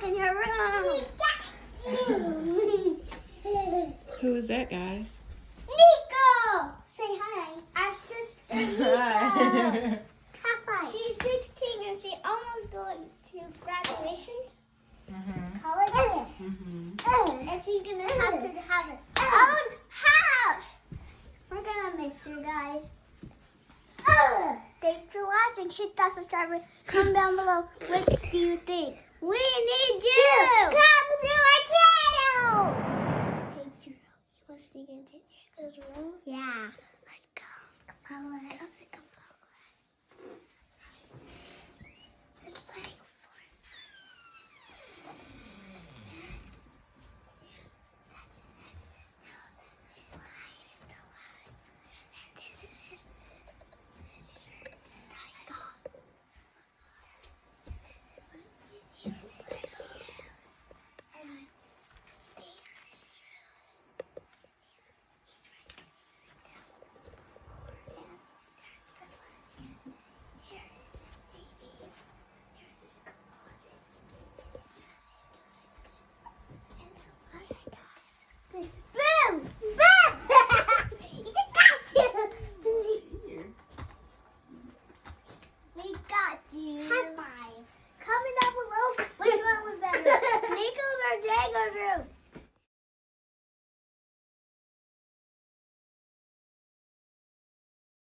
in your room. Who is that, guys? Nico! Say hi. Our sister Nico. Hi. Hi. She's 16 and she's almost going to graduation Mhm. college. Mhm. And she's going to have her own house. We're going to miss you guys. Thanks for watching. Hit that subscribe button. Comment down below. What do you think? We need you. Come through our channel. Hey, Drew. You want to sneak into Nico's room? Yeah. Let's go. Come follow us. Come follow us. Let's play Boom! Boom! You got you! We got you. High five. Comment down below which one was better, Nico's or Jago's room.